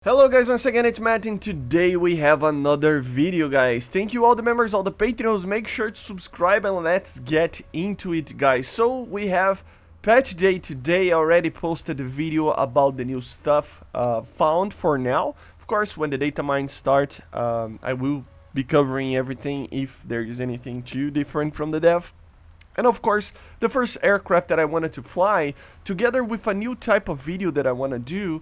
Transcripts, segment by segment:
Hello guys, once again it's Matt, and today we have another video, guys. Thank you all the members, all the Patreons. Make sure to subscribe and let's get into it, guys. So we have patch day today. I already posted a video about the new stuff found for now. Of course, when the data mines start, I will be covering everything if there is anything too different from the dev. And of course, the first aircraft that I wanted to fly, together with a new type of video that I want to do,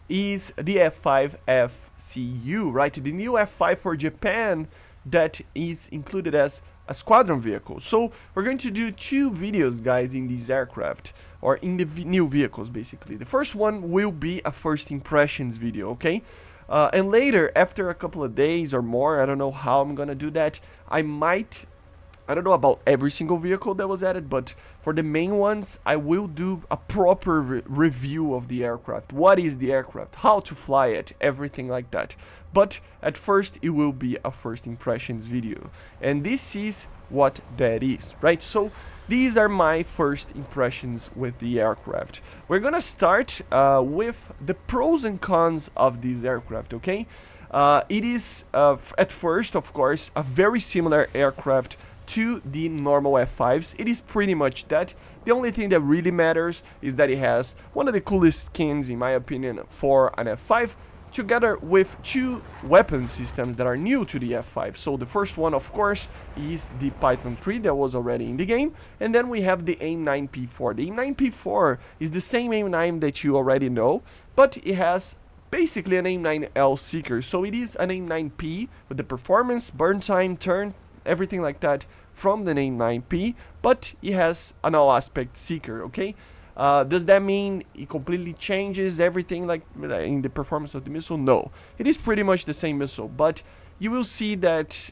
is the F-5E FCU, right? The new F-5 for Japan that is included as a squadron vehicle. So we're going to do two videos, guys, in this aircraft, or in the new vehicles, basically. The first one will be a first impressions video, okay? And later, after a couple of days or more, I don't know how I'm gonna do that, I don't know about every single vehicle that was added, but for the main ones, I will do a proper review of the aircraft. What is the aircraft? How to fly it? Everything like that. But at first, it will be a first impressions video. And this is what that is, right? So these are my first impressions with the aircraft. We're gonna start with the pros and cons of this aircraft, okay? It is, at first, of course, a very similar aircraft to the normal F5s. It is pretty much that. The only thing that really matters is that it has one of the coolest skins, in my opinion, for an F5, together with two weapon systems that are new to the F5. So the first one, of course, is the Python 3 that was already in the game, and then we have the AIM-9P4. The AIM-9P4 is the same AIM-9 that you already know, but it has basically an AIM-9L seeker. So it is an AIM-9P with the performance, burn time, turn, everything like that from the AIM-9P, but it has an all aspect seeker, okay? Does that mean it completely changes everything like in the performance of the missile? No, it is pretty much the same missile, but you will see that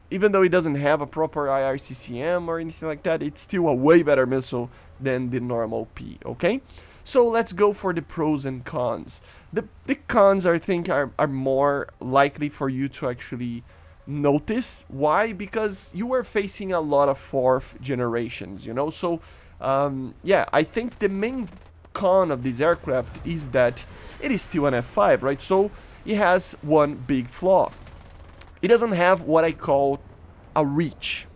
even though it doesn't have a proper IRCCM or anything like that, it's still a way better missile than the normal P, okay? So let's go for the pros and cons. The cons, I think, are more likely for you to actually notice. Why? Because you are facing a lot of fourth generations, you know. So yeah, I think the main con of this aircraft is that it is still an F5, right? So it has one big flaw. It doesn't have what I call a reach.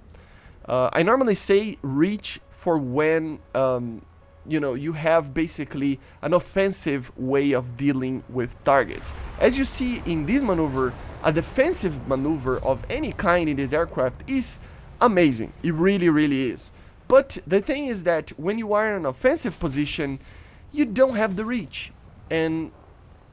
I normally say reach for when you know, you have basically an offensive way of dealing with targets. As you see in this maneuver, a defensive maneuver of any kind in this aircraft is amazing. It really, really is. But the thing is that when you are in an offensive position, you don't have the reach. And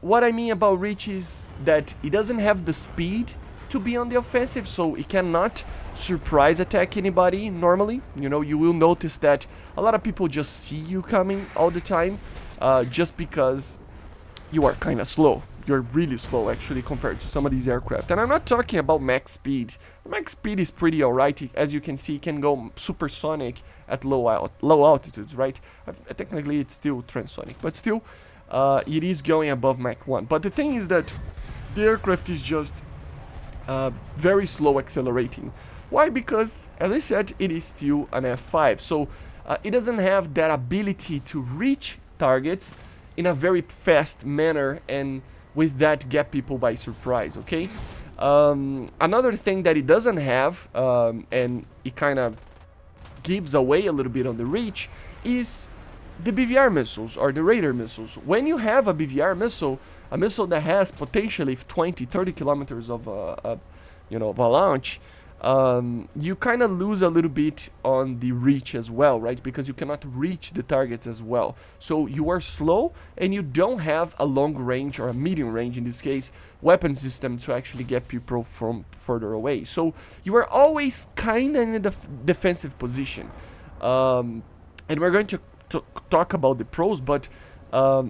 what I mean about reach is that it doesn't have the speed to be on the offensive, so it cannot surprise attack anybody normally. You know, you will notice that a lot of people just see you coming all the time, just because you are kind of slow. You're really slow, actually, compared to some of these aircraft. And I'm not talking about max speed. Max speed is pretty alright. As you can see, it can go supersonic at low altitudes, right? Technically, it's still transonic, but still, it is going above Mach 1. But the thing is that the aircraft is just very slow accelerating. Why? Because, as I said, it is still an F5, so it doesn't have that ability to reach targets in a very fast manner and with that get people by surprise, okay? Another thing that it doesn't have, and it kind of gives away a little bit on the reach, is the BVR missiles or the radar missiles. When you have a BVR missile, a missile that has potentially 20-30 kilometers of you know, of a launch, you kind of lose a little bit on the reach as well, right? Because you cannot reach the targets as well. So you are slow and you don't have a long range, or a medium range in this case, weapon system to actually get people from further away. So you are always kind of in a defensive position. And we're going to talk about the pros, but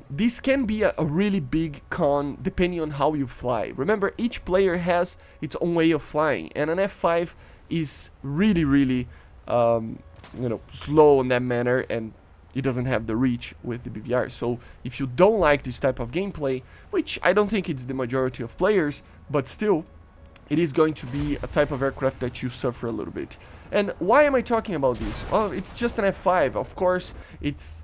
this can be a really big con depending on how you fly. Remember, each player has its own way of flying, and an F5 is really, really you know, slow in that manner, and it doesn't have the reach with the BVR. So if you don't like this type of gameplay, which I don't think it's the majority of players, but still, it is going to be a type of aircraft that you suffer a little bit. And why am I talking about this? Well, it's just an F5. Of course, it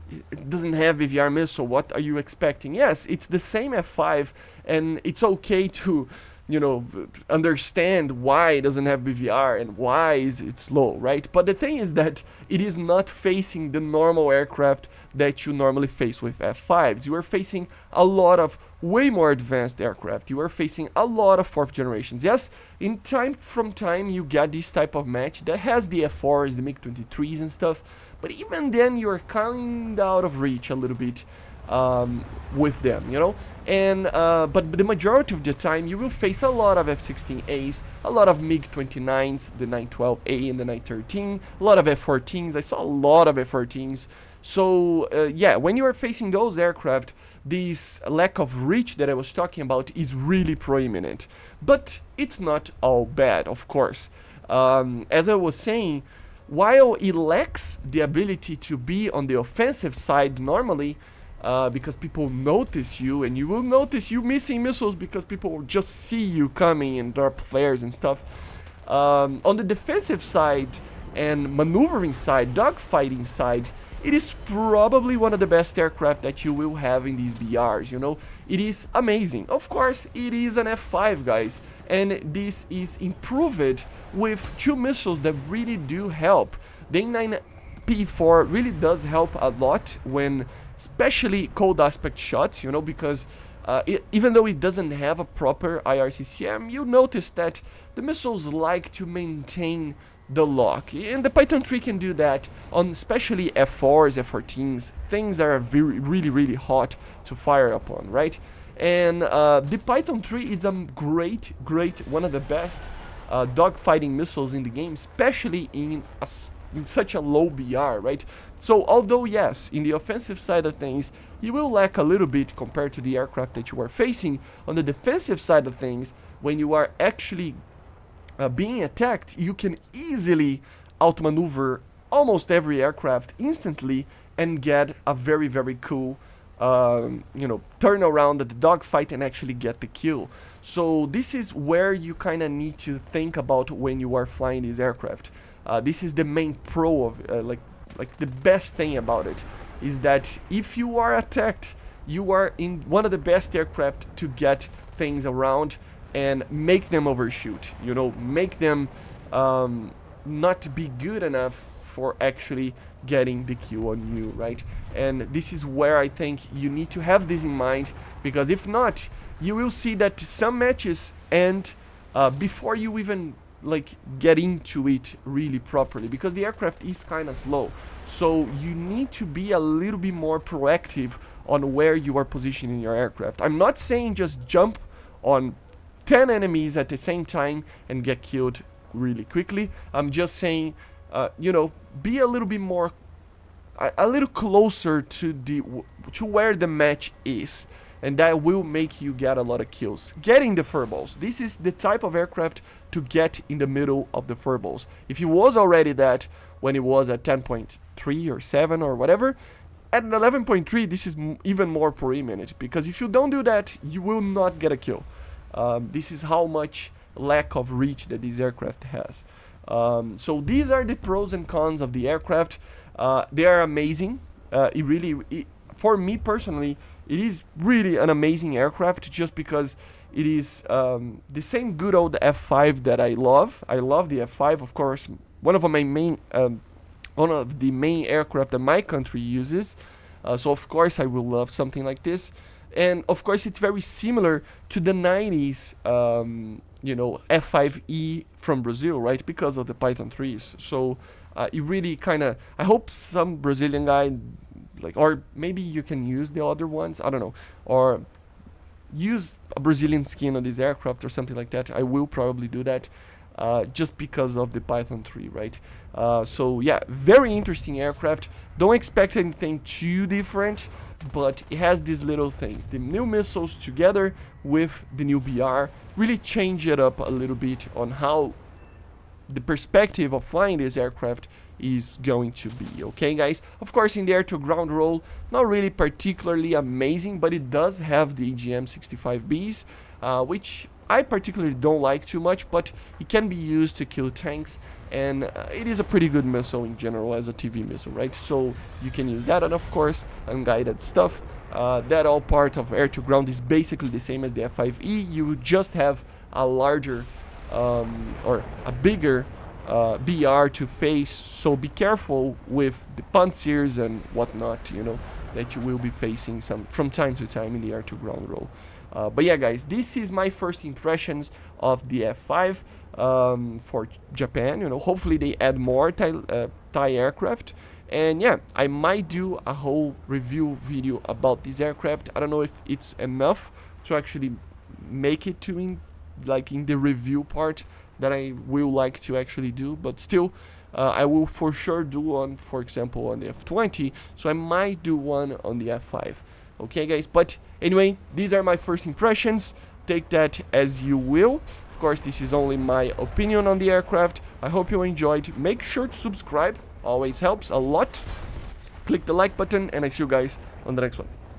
doesn't have BVR missile. What are you expecting? Yes, it's the same F5, and it's okay to, you know, understand why it doesn't have BVR and why is it slow, right? But the thing is that it is not facing the normal aircraft that you normally face with F5s. You are facing a lot of way more advanced aircraft. You are facing a lot of 4th generations. Yes, in time from time you get this type of match that has the F4s, the MiG-23s and stuff, but even then you're kind of out of reach a little bit with them, you know. And but the majority of the time you will face a lot of F-16As, a lot of MiG-29s, the 912A and the 913, a lot of F-14s. I saw a lot of F-14s. So yeah, when you are facing those aircraft, this lack of reach that I was talking about is really prominent. But it's not all bad, of course. As I was saying, while it lacks the ability to be on the offensive side normally, because people notice you, and you will notice you missing missiles because people will just see you coming and drop flares and stuff. On the defensive side and maneuvering side, dogfighting side, it is probably one of the best aircraft that you will have in these BRs, you know. It is amazing. Of course, it is an F5, guys, and this is improved with 2 missiles that really do help. The A9P4 really does help a lot when, especially cold aspect shots, you know, because even though it doesn't have a proper IRCCM, you notice that the missiles like to maintain the lock, and the Python 3 can do that on especially F4s, F14s, things that are really hot to fire upon, right? And the Python 3 is a great, one of the best dogfighting missiles in the game, especially in such a low BR, right? So although yes, in the offensive side of things, you will lack a little bit compared to the aircraft that you are facing, on the defensive side of things, when you are actually being attacked, you can easily outmaneuver almost every aircraft instantly and get a very cool you know, turn around at the dogfight and actually get the kill. So this is where you kind of need to think about when you are flying these aircraft. This is the main pro of like the best thing about it is that if you are attacked, you are in one of the best aircraft to get things around and make them overshoot, you know, make them not be good enough for actually getting the kill on you, right? And this is where I think you need to have this in mind, because if not, you will see that some matches end before you even like get into it really properly, because the aircraft is kind of slow. So you need to be a little bit more proactive on where you are positioning your aircraft. I'm not saying just jump on 10 enemies at the same time and get killed really quickly. I'm just saying, you know, be a little bit more, a little closer to where the match is, and that will make you get a lot of kills. Getting the furballs. This is the type of aircraft to get in the middle of the furballs. If it was already that when it was at 10.3 or 7 or whatever, at 11.3 this is even more prominent, because if you don't do that, you will not get a kill. This is how much lack of reach that this aircraft has. So these are the pros and cons of the aircraft. They are amazing. For me personally, it is really an amazing aircraft, just because it is the same good old F5 that I love. I love the F5, of course. One of the main aircraft that my country uses. So of course I will love something like this. And of course it's very similar to the 90s, you know, F-5E from Brazil, right? Because of the Python 3s. So it really kind of, I hope some Brazilian guy, like, or maybe you can use the other ones, I don't know, or use a Brazilian skin on this aircraft or something like that. I will probably do that. Just because of the Python 3, right? So yeah, very interesting aircraft. Don't expect anything too different, but it has these little things. The new missiles together with the new BR really change it up a little bit on how the perspective of flying this aircraft is going to be, okay guys? Of course, in the air-to-ground roll, not really particularly amazing, but it does have the AGM-65Bs. which I particularly don't like too much, but it can be used to kill tanks, and it is a pretty good missile in general as a TV missile, right? So you can use that, and of course unguided stuff. That all part of air-to-ground is basically the same as the F-5E. You just have a larger or a bigger BR to face, so be careful with the panzers and whatnot, you know, that you will be facing from time to time in the air-to-ground role. But yeah, guys, this is my first impressions of the F5 for Japan. You know, hopefully they add more Thai aircraft. And yeah, I might do a whole review video about this aircraft. I don't know if it's enough to actually make it to in the review part that I will like to actually do, but still I will for sure do one, for example, on the F20, so I might do one on the F5. Okay, guys, but anyway, these are my first impressions. Take that as you will. Of course, this is only my opinion on the aircraft. I hope you enjoyed. Make sure to subscribe, always helps a lot. Click the like button, and I see you guys on the next one.